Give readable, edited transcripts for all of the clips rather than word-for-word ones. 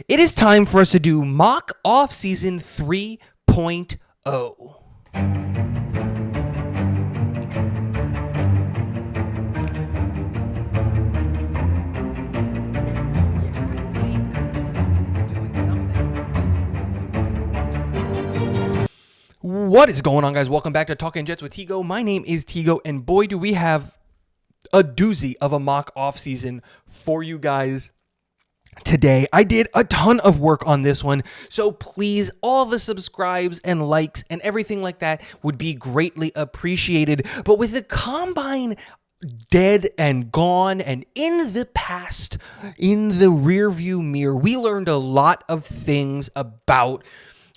It is time for us to do mock off season 3.0. What is going on, guys? Welcome back to Talking Jets with Tigo. My name is Tigo, and boy, do we have a doozy of a mock off season for you guys today. I did a ton of work on this one, so please, all the subscribes and likes and everything like that would be greatly appreciated. But with the combine dead and gone and in the past, in the rearview mirror, we learned a lot of things about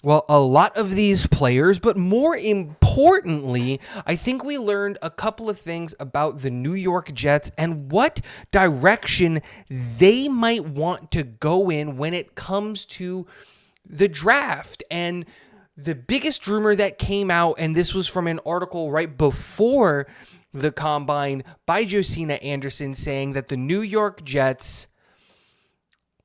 a lot of these players, but more importantly, I think we learned a couple of things about the New York Jets and what direction they might want to go in when it comes to the draft. And the biggest rumor that came out, and this was from an article right before the combine by Josina Anderson, saying that the New York Jets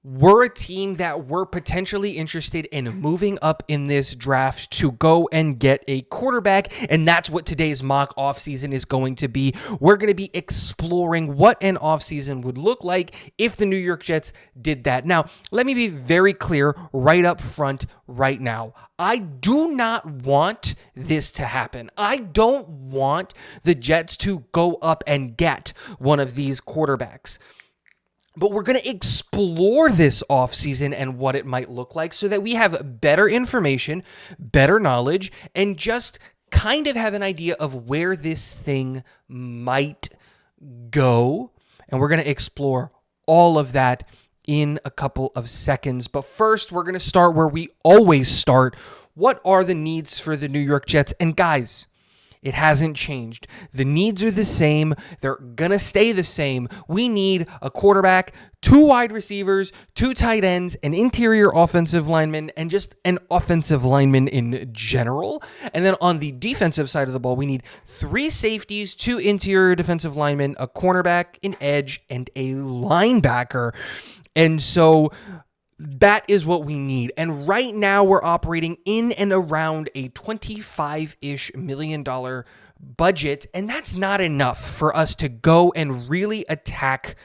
were a team that were potentially interested in moving up in this draft to go and get a quarterback, and that's what today's mock offseason is going to be. We're going to be exploring what an offseason would look like if the New York Jets did that. Now, let me be very clear right up front right now. I do not want this to happen. I don't want the Jets to go up and get one of these quarterbacks. But we're going to explore this offseason and what it might look like so that we have better information, better knowledge, and just kind of have an idea of where this thing might go. And we're going to explore all of that in a couple of seconds. But first, we're going to start where we always start. What are the needs for the New York Jets? And guys, it hasn't changed. The needs are the same. They're going to stay the same. We need a quarterback, 2 wide receivers, 2 tight ends, an interior offensive lineman, and just an offensive lineman in general. And then on the defensive side of the ball, we need 3 safeties, 2 interior defensive linemen, a cornerback, an edge, and a linebacker. And so that is what we need. And right now we're operating in and around a $25-ish million budget. And that's not enough for us to go and really attack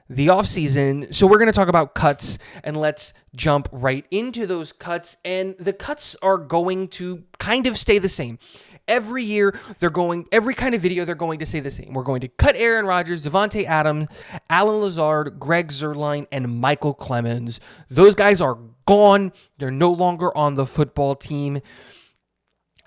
the offseason. So we're going to talk about cuts, and let's jump right into those cuts. And the cuts are going to kind of stay the same. Every year, every kind of video, they're going to say the same. We're going to cut Aaron Rodgers, Devontae Adams, Alan Lazard, Greg Zuerlein, and Michael Clemens. Those guys are gone. They're no longer on the football team.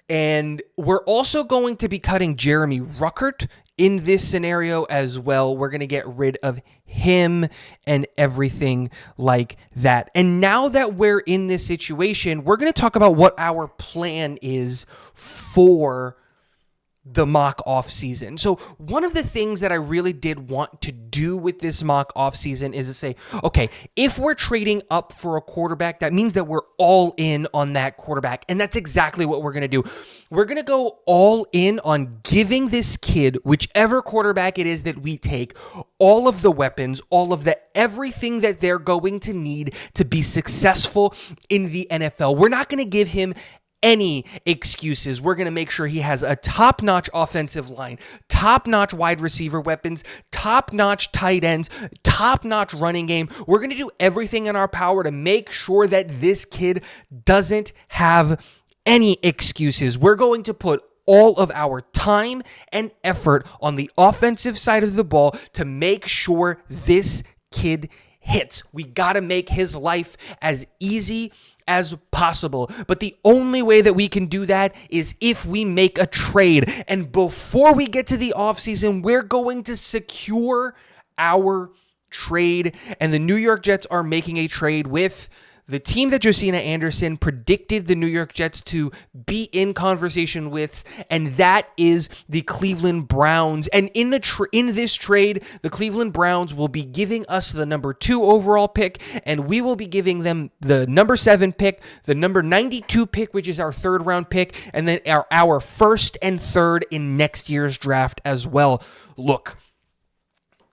And we're also going to be cutting Jeremy Ruckert in this scenario as well. We're going to get rid of him and everything like that. And now that we're in this situation, we're going to talk about what our plan is for the mock off season. So one of the things that I really did want to do with this mock off season is to say, okay, if we're trading up for a quarterback, that means that we're all in on that quarterback. And that's exactly what we're going to do. We're going to go all in on giving this kid, whichever quarterback it is that we take, all of the weapons, all of the everything that they're going to need to be successful in the NFL. We're not going to give him any excuses. We're going to make sure he has a top-notch offensive line, top-notch wide receiver weapons, top-notch tight ends, top-notch running game. We're going to do everything in our power to make sure that this kid doesn't have any excuses. We're going to put all of our time and effort on the offensive side of the ball to make sure this kid hits. We got to make his life as easy as possible. But the only way that we can do that is if we make a trade. And before we get to the offseason, we're going to secure our trade. And the New York Jets are making a trade with the team that Josina Anderson predicted the New York Jets to be in conversation with, and that is the Cleveland Browns. And in this trade, the Cleveland Browns will be giving us the number 2 overall pick, and we will be giving them the number 7 pick, the number 92 pick, which is our 3rd round pick, and then our 1st and 3rd in next year's draft as well. Look,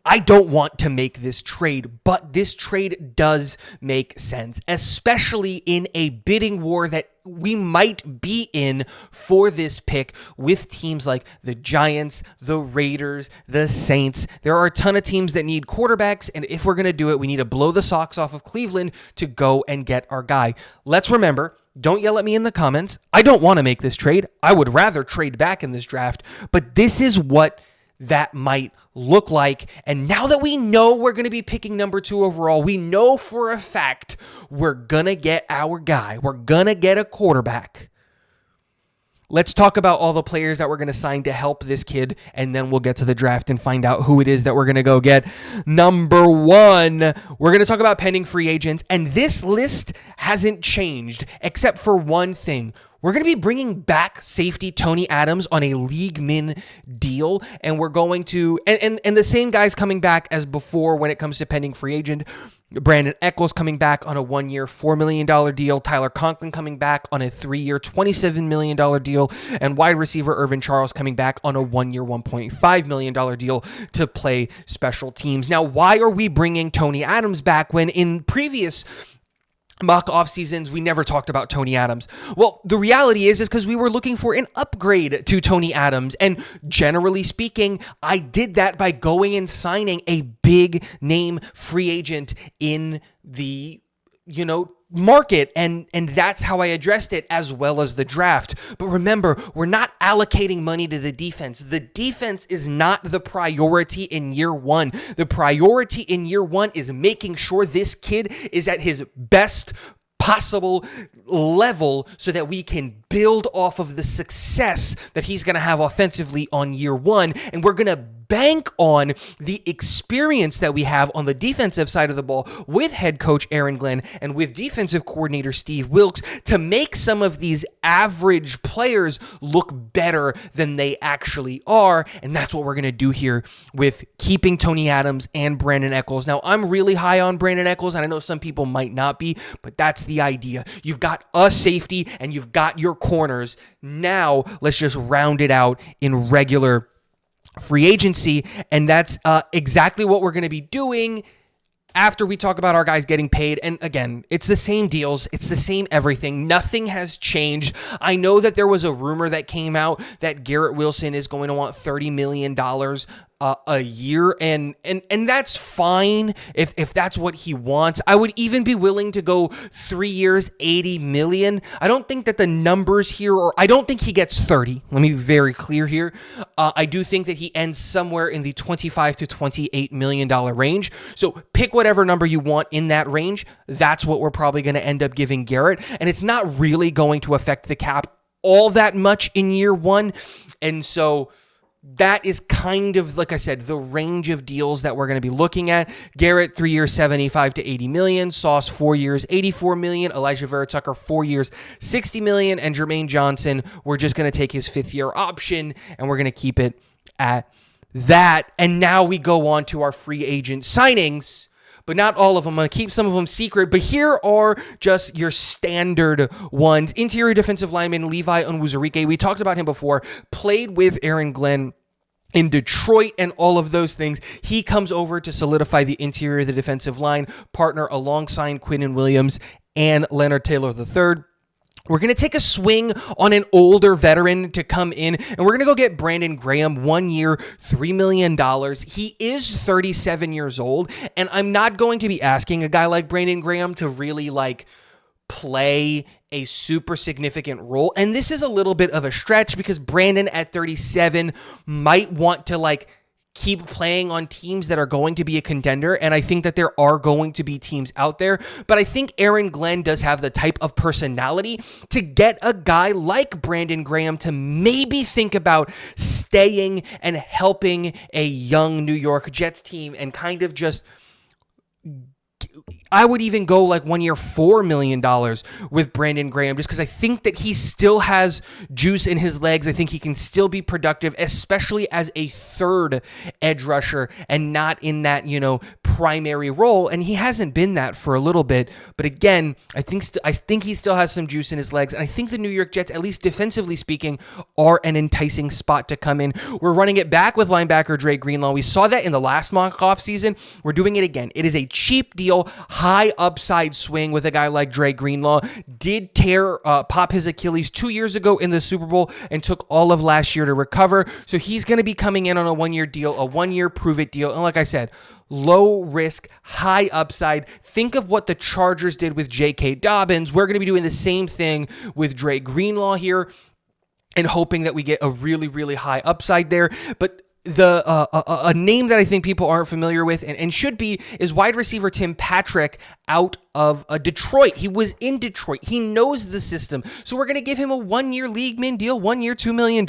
I don't want to make this trade, but this trade does make sense, especially in a bidding war that we might be in for this pick with teams like the Giants, the Raiders, the Saints. There are a ton of teams that need quarterbacks, and if we're going to do it, we need to blow the socks off of Cleveland to go and get our guy. Let's remember, don't yell at me in the comments. I don't want to make this trade. I would rather trade back in this draft, but this is what that might look like. And now that we know we're going to be picking number 2 overall, we know for a fact we're going to get our guy. We're going to get a quarterback. Let's talk about all the players that we're going to sign to help this kid, and then we'll get to the draft and find out who it is that we're going to go get. Number 1, we're going to talk about pending free agents, and this list hasn't changed except for one thing. We're going to be bringing back safety Tony Adams on a league min deal, and we're going to, and the same guys coming back as before when it comes to pending free agent. Brandon Echols coming back on a 1-year, $4 million deal. Tyler Conklin coming back on a 3-year, $27 million deal. And wide receiver Irvin Charles coming back on a 1-year, $1.5 million deal to play special teams. Now, why are we bringing Tony Adams back when in previous mock off seasons we never talked about Tony Adams? Well, the reality is because we were looking for an upgrade to Tony Adams, and generally speaking, I did that by going and signing a big name free agent in the market, and that's how I addressed it, as well as the draft. But remember, we're not allocating money to the defense. The defense is not the priority in year 1. The priority in year 1 is making sure this kid is at his best possible level so that we can build off of the success that he's going to have offensively on year 1, and we're going to bank on the experience that we have on the defensive side of the ball with head coach Aaron Glenn and with defensive coordinator Steve Wilks to make some of these average players look better than they actually are. And that's what we're going to do here with keeping Tony Adams and Brandon Echols. Now, I'm really high on Brandon Echols, and I know some people might not be, but that's the idea. You've got a safety and you've got your corners. Now, let's just round it out in regular free agency, and that's exactly what we're going to be doing after we talk about our guys getting paid. And again, it's the same deals, it's the same everything. Nothing has changed. I know that there was a rumor that came out that Garrett Wilson is going to want $30 million a year, and that's fine if that's what he wants. I would even be willing to go 3 years, $80 million. I don't think that the numbers here, or I don't think he gets 30. Let me be very clear here. I do think that he ends somewhere in the $25 to $28 million range. So pick whatever number you want in that range. That's what we're probably going to end up giving Garrett, and it's not really going to affect the cap all that much in year 1, and so that is kind of, like I said, the range of deals that we're going to be looking at. Garrett, 3 years, $75 to $80 million. Sauce, 4 years, $84 million. Elijah Vera Tucker, 4 years, $60 million. And Jermaine Johnson, we're just going to take his 5th-year option, and we're going to keep it at that. And now we go on to our free agent signings, but not all of them. I'm going to keep some of them secret, but here are just your standard ones. Interior defensive lineman Levi Onwuzurike. We talked about him before. Played with Aaron Glenn in Detroit and all of those things. He comes over to solidify the interior of the defensive line, partner alongside Quinnen Williams and Leonard Taylor III. We're going to take a swing on an older veteran to come in, and we're going to go get Brandon Graham, 1 year, $3 million. He is 37 years old, and I'm not going to be asking a guy like Brandon Graham to really play a super significant role. And this is a little bit of a stretch because Brandon at 37 might want to keep playing on teams that are going to be a contender, and I think that there are going to be teams out there, but I think Aaron Glenn does have the type of personality to get a guy like Brandon Graham to maybe think about staying and helping a young New York Jets team and kind of just, I would even go like 1 year, $4 million with Brandon Graham, just because I think that he still has juice in his legs. I think he can still be productive, especially as a third edge rusher and not in that, primary role. And he hasn't been that for a little bit. But again, I think he still has some juice in his legs. And I think the New York Jets, at least defensively speaking, are an enticing spot to come in. We're running it back with linebacker Dre Greenlaw. We saw that in the last mock off season. We're doing it again. It is a cheap deal, high upside swing with a guy like Dre Greenlaw. Did pop his Achilles 2 years ago in the Super Bowl and took all of last year to recover. So he's going to be coming in on a 1 year deal, a 1 year prove it deal. And like I said, low risk, high upside. Think of what the Chargers did with J.K. Dobbins. We're going to be doing the same thing with Dre Greenlaw here and hoping that we get a really, really high upside there. But a name that I think people aren't familiar with and should be is wide receiver Tim Patrick out of Detroit. He was in Detroit. He knows the system. So we're going to give him a 1 year league min deal, 1 year, $2 million.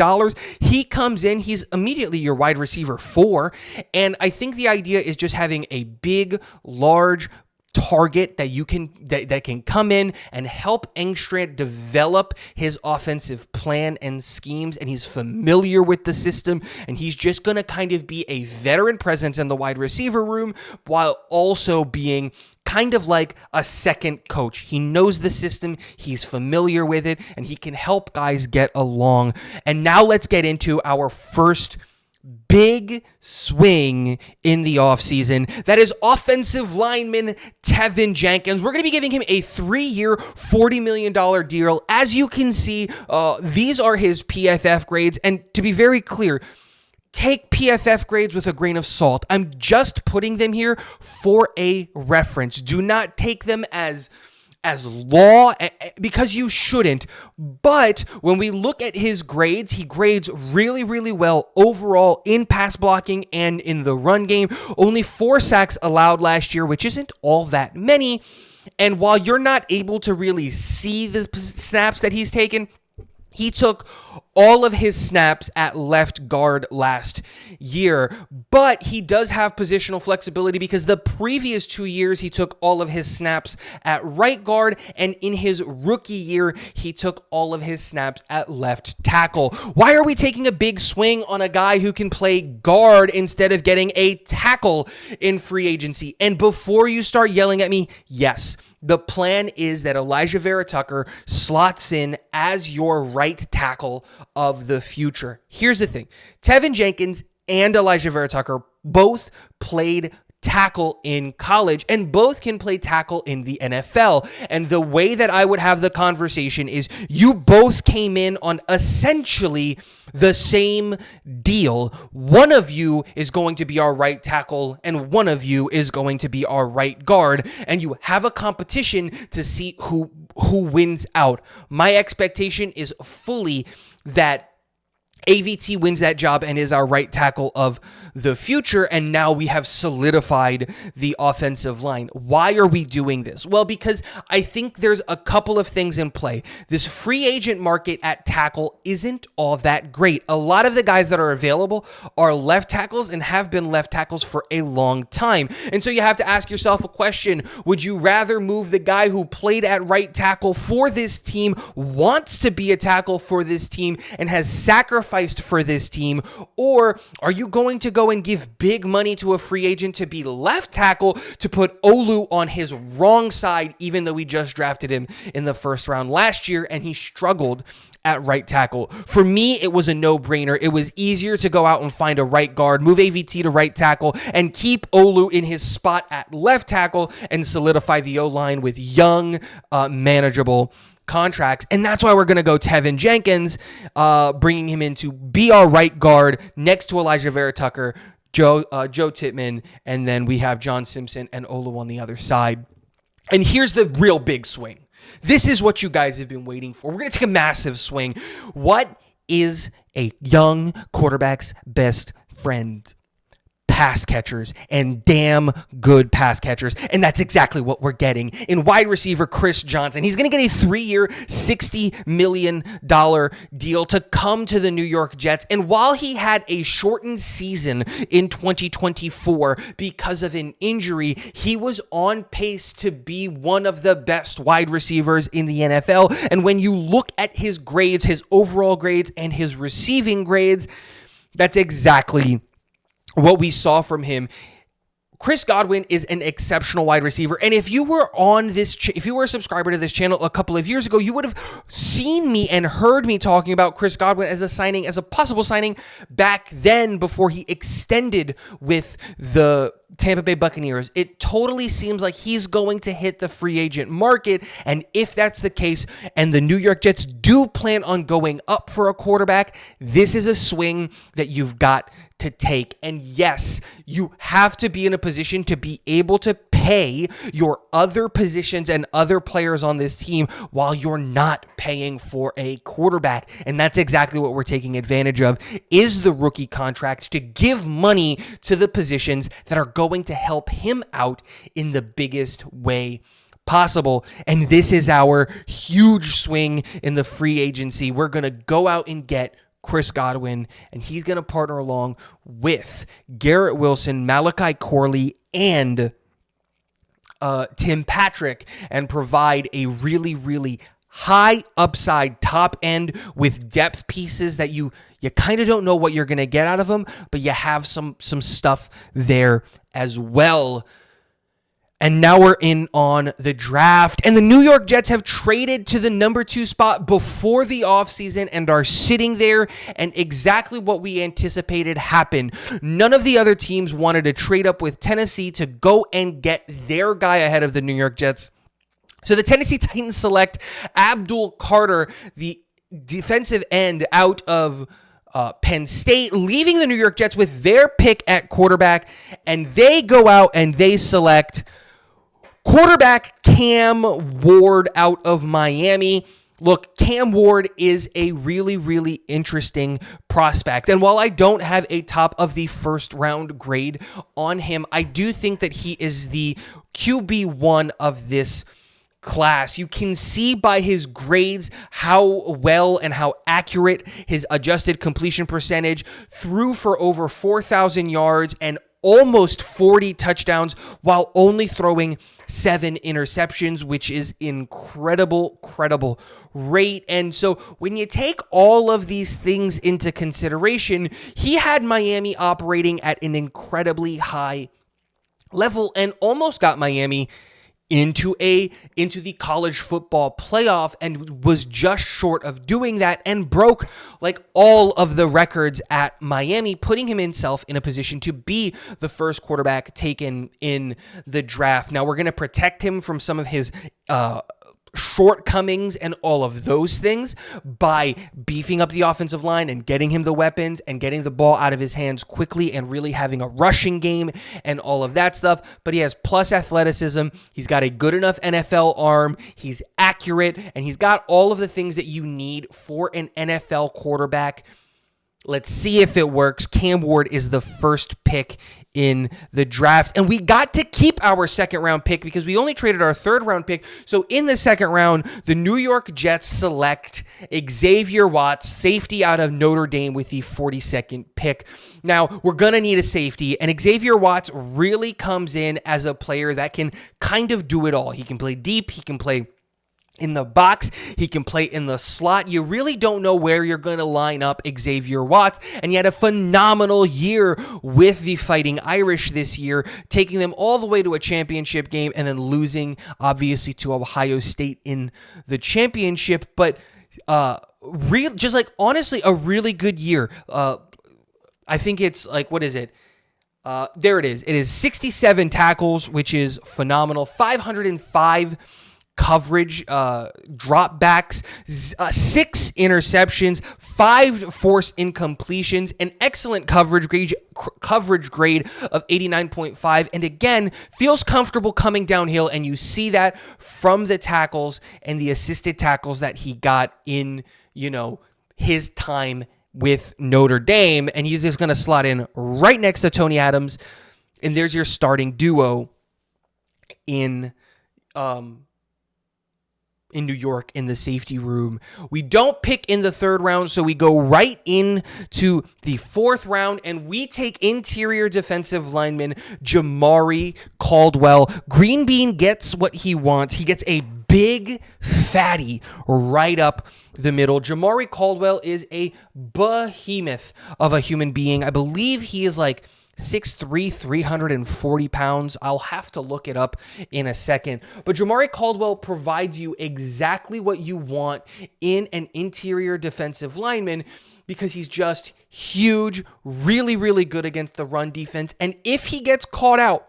He comes in. He's immediately your wide receiver 4. And I think the idea is just having a big, large target that you can that can come in and help Engstrand develop his offensive plan and schemes, and he's familiar with the system, and he's just going to kind of be a veteran presence in the wide receiver room while also being kind of like a second coach. He knows the system, he's familiar with it, and he can help guys get along. And now let's get into our first big swing in the offseason. That is offensive lineman Tevin Jenkins. We're going to be giving him a 3-year, $40 million deal. As you can see, these are his PFF grades. And to be very clear, take PFF grades with a grain of salt. I'm just putting them here for a reference. Do not take them as law, because you shouldn't. But when we look at his grades, he grades really, really well overall in pass blocking and in the run game. Only 4 sacks allowed last year, which isn't all that many. And while you're not able to really see the snaps that he's taken, he took all of his snaps at left guard last year, but he does have positional flexibility because the previous 2 years he took all of his snaps at right guard, and in his rookie year he took all of his snaps at left tackle. Why are we taking a big swing on a guy who can play guard instead of getting a tackle in free agency? And before you start yelling at me, yes, the plan is that Elijah Vera Tucker slots in as your right tackle of the future. Here's the thing. Tevin Jenkins and Elijah Vera Tucker both played tackle in college, and both can play tackle in the NFL. And the way that I would have the conversation is you both came in on essentially the same deal. One of you is going to be our right tackle, and one of you is going to be our right guard, and you have a competition to see who wins out. My expectation is fully that AVT wins that job and is our right tackle of the future, and now we have solidified the offensive line. Why are we doing this? Well, because I think there's a couple of things in play. This free agent market at tackle isn't all that great. A lot of the guys that are available are left tackles and have been left tackles for a long time. And so you have to ask yourself a question. Would you rather move the guy who played at right tackle for this team, wants to be a tackle for this team, and has sacrificed for this team, or are you going to go and give big money to a free agent to be left tackle to put Olu on his wrong side, even though we just drafted him in the first round last year and he struggled at right tackle? For me, it was a no-brainer. It was easier to go out and find a right guard, move AVT to right tackle, and keep Olu in his spot at left tackle and solidify the O-line with young, manageable contracts. And that's why we're going to go Tevin Jenkins, bringing him in to be our right guard next to Elijah Vera Tucker, Joe Tippmann, and then we have John Simpson and Olu on the other side. And here's the real big swing. This is what you guys have been waiting for. We're going to take a massive swing. What is a young quarterback's best friend? pass catchers and damn good pass catchers. And that's exactly what we're getting in wide receiver Chris Johnson. He's going to get a 3-year, $60 million deal to come to the New York Jets. And while he had a shortened season in 2024 because of an injury, he was on pace to be one of the best wide receivers in the NFL. And when you look at his grades, his overall grades and his receiving grades, that's exactly what we saw from him. Chris Godwin is an exceptional wide receiver. And if you were if you were a subscriber to this channel a couple of years ago, you would have seen me and heard me talking about Chris Godwin as a possible signing back then before he extended with the Tampa Bay Buccaneers. It totally seems like he's going to hit the free agent market. And if that's the case, and the New York Jets do plan on going up for a quarterback, this is a swing that you've got to take. And yes, you have to be in a position to be able to pay your other positions and other players on this team while you're not paying for a quarterback. And that's exactly what we're taking advantage of, is the rookie contract, to give money to the positions that are going to help him out in the biggest way possible. And this is our huge swing in the free agency. We're going to go out and get Chris Godwin, and he's going to partner along with Garrett Wilson, Malachi Corley, and Tim Patrick, and provide a really, really high upside top end with depth pieces that you kind of don't know what you're going to get out of them, but you have some stuff there as well. And now we're in on the draft, and the New York Jets have traded to the number 2 spot before the offseason and are sitting there, and exactly what we anticipated happened. None of the other teams wanted to trade up with Tennessee to go and get their guy ahead of the New York Jets. So the Tennessee Titans select Abdul Carter, the defensive end out of Penn State, leaving the New York Jets with their pick at quarterback, and they go out and they select quarterback Cam Ward out of Miami. Look, Cam Ward is a really, really interesting prospect. And while I don't have a top of the first round grade on him, I do think that he is the QB1 of this class. You can see by his grades how well and how accurate his adjusted completion percentage, threw for over 4,000 yards and almost 40 touchdowns while only throwing 7 interceptions, which is incredible rate. And so when you take all of these things into consideration, he had Miami operating at an incredibly high level and almost got Miami into the college football playoff, and was just short of doing that and broke like all of the records at Miami, putting himself in a position to be the first quarterback taken in the draft. Now we're going to protect him from some of his shortcomings and all of those things by beefing up the offensive line and getting him the weapons and getting the ball out of his hands quickly and really having a rushing game and all of that stuff. But he has plus athleticism. He's got a good enough NFL arm. He's accurate, and he's got all of the things that you need for an NFL quarterback. Let's see if it works. Cam Ward is the first pick in the draft, and we got to keep our second round pick because we only traded our third round pick. So in the second round, the New York Jets select Xavier Watts, safety out of Notre Dame, with the 42nd pick. Now, we're going to need a safety, and Xavier Watts really comes in as a player that can kind of do it all. He can play deep, he can play in the box, he can play in the slot. You really don't know where you're going to line up Xavier Watts, and he had a phenomenal year with the Fighting Irish this year, taking them all the way to a championship game and then losing, obviously, to Ohio State in the championship. But honestly, a really good year. I think it's like, what is it? There it is. It is 67 tackles, which is phenomenal. 505 coverage, dropbacks, 6 interceptions, 5 forced incompletions, an excellent coverage grade of 89.5, and again, feels comfortable coming downhill, and you see that from the tackles and the assisted tackles that he got in, his time with Notre Dame, and he's just going to slot in right next to Tony Adams, and there's your starting duo in New York in the safety room. We don't pick in the third round, so we go right into the fourth round, and we take interior defensive lineman Jamari Caldwell. Green Bean gets what he wants. He gets a big fatty right up the middle. Jamari Caldwell is a behemoth of a human being. I believe he is like 6'3", 340 pounds. I'll have to look it up in a second. But Jamari Caldwell provides you exactly what you want in an interior defensive lineman because he's just huge, really, really good against the run defense. And if he gets caught out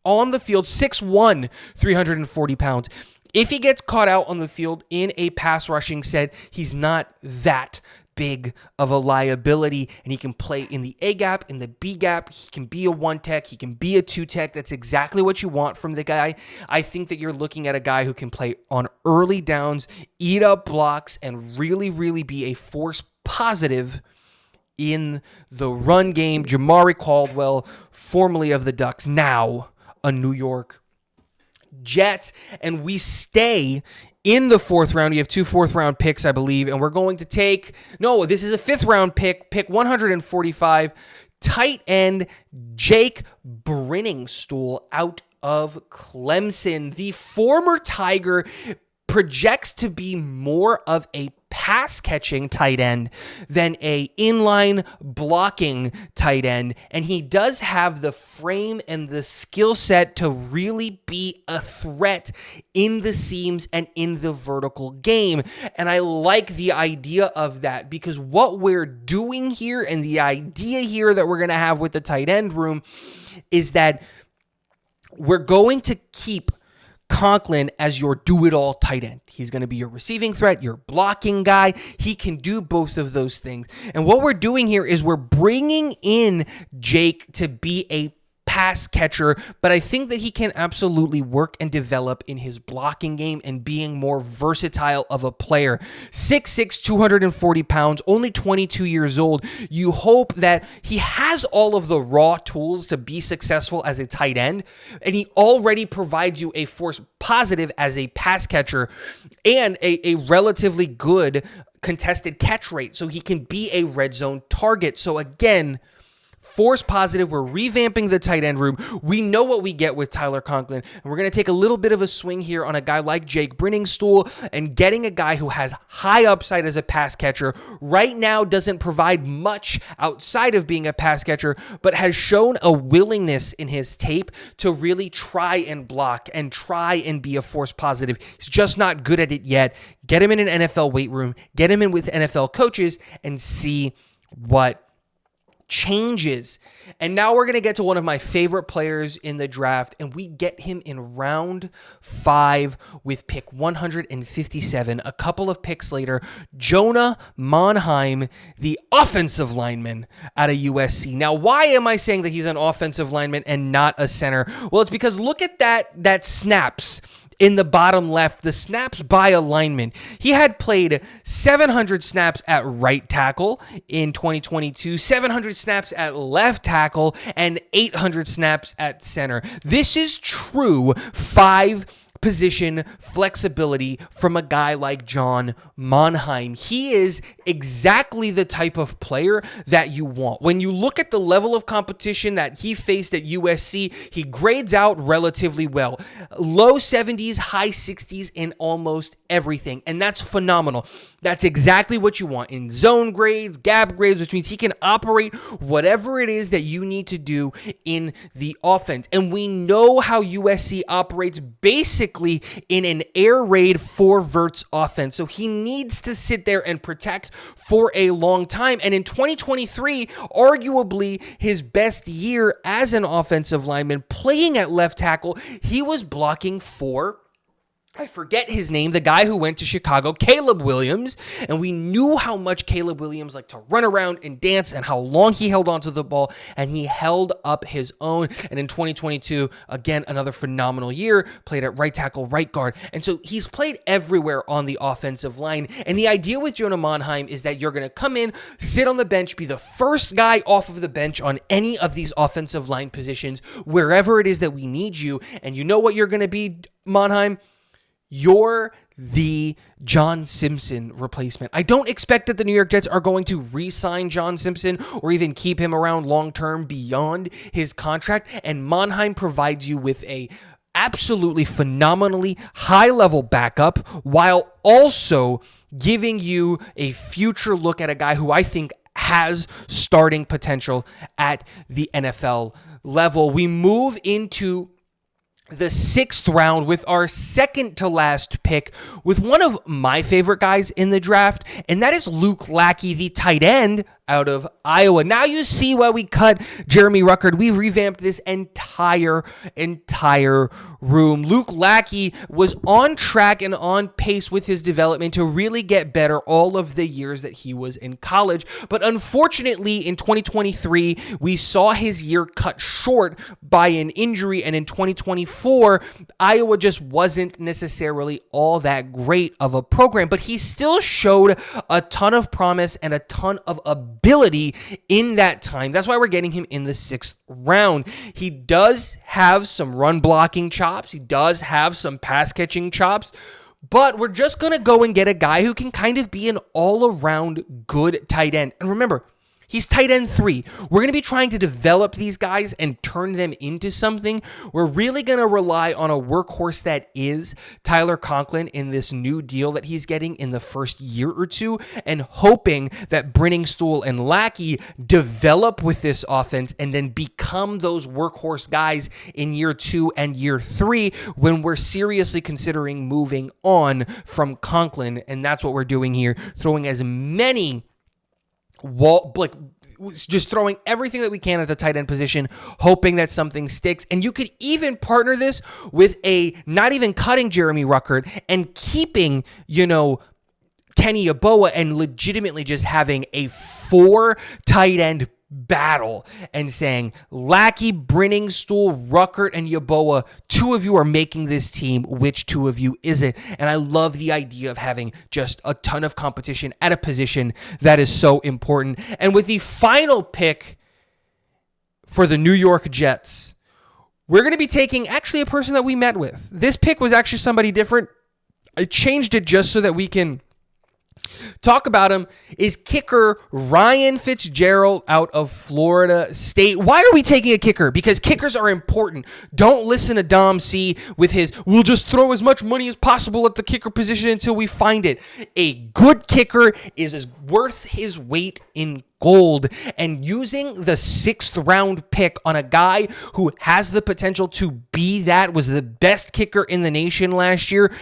on the field, 6'1", 340 pounds, if he gets caught out on the field in a pass rushing set, he's not that big of a liability, and he can play in the A gap, in the B gap. He can be a one tech, he can be a two tech. That's exactly what you want from the guy. I think that you're looking at a guy who can play on early downs, eat up blocks, and really, really be a force positive in the run game. Jamari Caldwell, formerly of the Ducks, now a New York Jets, and we stay in the fourth round. You have 2 fourth-round picks, I believe, and we're going to take, no, this is a fifth-round pick 145, tight end Jake Brenningstool out of Clemson. The former Tiger projects to be more of a pass-catching tight end than a inline blocking tight end, and he does have the frame and the skill set to really be a threat in the seams and in the vertical game. And I like the idea of that because what we're doing here and the idea here that we're going to have with the tight end room is that we're going to keep Conklin as your do-it-all tight end. He's going to be your receiving threat, your blocking guy. He can do both of those things. And what we're doing here is we're bringing in Jake to be a pass catcher, but I think that he can absolutely work and develop in his blocking game and being more versatile of a player. 6'6", 240 pounds, only 22 years old. You hope that he has all of the raw tools to be successful as a tight end, and he already provides you a force positive as a pass catcher and a relatively good contested catch rate, so he can be a red zone target. So again, force positive. We're revamping the tight end room. We know what we get with Tyler Conklin, and we're going to take a little bit of a swing here on a guy like Jake Brenningstool and getting a guy who has high upside as a pass catcher. Right now doesn't provide much outside of being a pass catcher, but has shown a willingness in his tape to really try and block and try and be a force positive. He's just not good at it yet. Get him in an NFL weight room, get him in with NFL coaches, and see what changes. And now we're going to get to one of my favorite players in the draft, and we get him in round 5 with pick 157. A couple of picks later, Jonah Monheim, the offensive lineman out of USC. Now, why am I saying that he's an offensive lineman and not a center? Well, it's because look at that snaps in the bottom left, the snaps by alignment. He had played 700 snaps at right tackle in 2022, 700 snaps at left tackle, and 800 snaps at center. This is true 5-position flexibility from a guy like John Monheim. He is exactly the type of player that you want. When you look at the level of competition that he faced at USC, he grades out relatively well. Low 70s, high 60s in almost everything, and that's phenomenal. That's exactly what you want in zone grades, gap grades, which means he can operate whatever it is that you need to do in the offense. And we know how USC operates basically in an air raid 4 verts offense. So he needs to sit there and protect for a long time. And in 2023, arguably his best year as an offensive lineman, playing at left tackle, he was blocking for I forget his name, the guy who went to Chicago, Caleb Williams, and we knew how much Caleb Williams liked to run around and dance and how long he held onto the ball, and he held up his own. And in 2022, again, another phenomenal year, played at right tackle, right guard, and so he's played everywhere on the offensive line. And the idea with Jonah Monheim is that you're going to come in, sit on the bench, be the first guy off of the bench on any of these offensive line positions, wherever it is that we need you. And you know what you're going to be, Monheim? You're the John Simpson replacement. I don't expect that the New York Jets are going to re-sign John Simpson or even keep him around long-term beyond his contract, and Monheim provides you with a absolutely phenomenally high-level backup while also giving you a future look at a guy who I think has starting potential at the NFL level. We move into the 6th round with our second to last pick with one of my favorite guys in the draft, and that is Luke Lackey, the tight end out of Iowa. Now you see why we cut Jeremy Ruckert. We revamped this entire room. Luke Lackey was on track and on pace with his development to really get better all of the years that he was in college. But unfortunately, in 2023, we saw his year cut short by an injury, and in 2024, Iowa just wasn't necessarily all that great of a program, but he still showed a ton of promise and a ton of ability in that time. That's why we're getting him in the 6th round. He does have some run blocking chops. He does have some pass catching chops, but we're just going to go and get a guy who can kind of be an all-around good tight end. And remember, he's tight end 3. We're going to be trying to develop these guys and turn them into something. We're really going to rely on a workhorse that is Tyler Conklin in this new deal that he's getting in the first year or two, and hoping that Brenningstool and Lackey develop with this offense and then become those workhorse guys in year 2 and year 3 when we're seriously considering moving on from Conklin. And that's what we're doing here, throwing as many just throwing everything that we can at the tight end position, hoping that something sticks. And you could even partner this with not even cutting Jeremy Ruckert and keeping, Kenny Yeboah and legitimately just having a 4 tight end battle and saying, Lackey, Brenningstool, Ruckert, and Yeboah, 2 of you are making this team. Which 2 of you is it? And I love the idea of having just a ton of competition at a position that is so important. And with the final pick for the New York Jets, we're going to be taking actually a person that we met with. This pick was actually somebody different. I changed it just so that we can talk about him. Is kicker Ryan Fitzgerald out of Florida State. Why are we taking a kicker? Because kickers are important. Don't listen to Dom C with his, we'll just throw as much money as possible at the kicker position until we find it. A good kicker is worth his weight in gold, and using the 6th round pick on a guy who has the potential to be that, was the best kicker in the nation last year,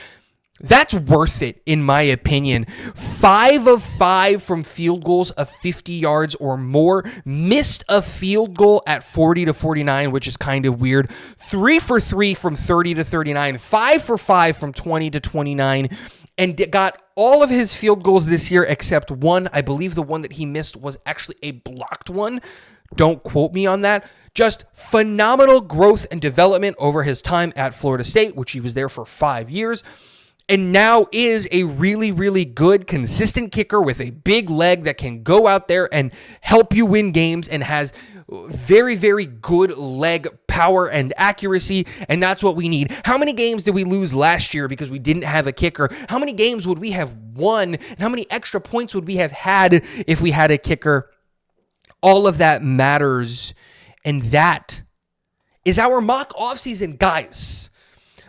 that's worth it, in my opinion. 5 of 5 from field goals of 50 yards or more. Missed a field goal at 40 to 49, which is kind of weird. 3 for 3 from 30 to 39. 5 for 5 from 20 to 29. And got all of his field goals this year except one. I believe the one that he missed was actually a blocked one. Don't quote me on that. Just phenomenal growth and development over his time at Florida State, which he was there for 5 years. And now is a really, really good, consistent kicker with a big leg that can go out there and help you win games and has very, very good leg power and accuracy, and that's what we need. How many games did we lose last year because we didn't have a kicker? How many games would we have won, and how many extra points would we have had if we had a kicker? All of that matters, and that is our mock offseason, guys.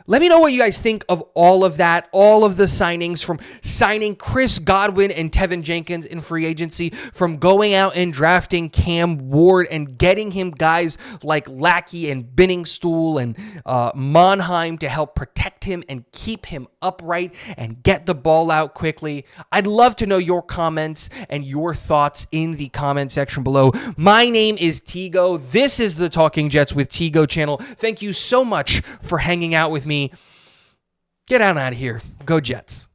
Let me know what you guys think of all of that, all of the signings, from signing Chris Godwin and Tevin Jenkins in free agency, from going out and drafting Cam Ward and getting him guys like Lackey and Brenningstool and Monheim to help protect him and keep him upright and get the ball out quickly. I'd love to know your comments and your thoughts in the comment section below. My name is Tigo. This is the Talking Jets with Tigo channel. Thank you so much for hanging out with me. Get out of here. Go Jets.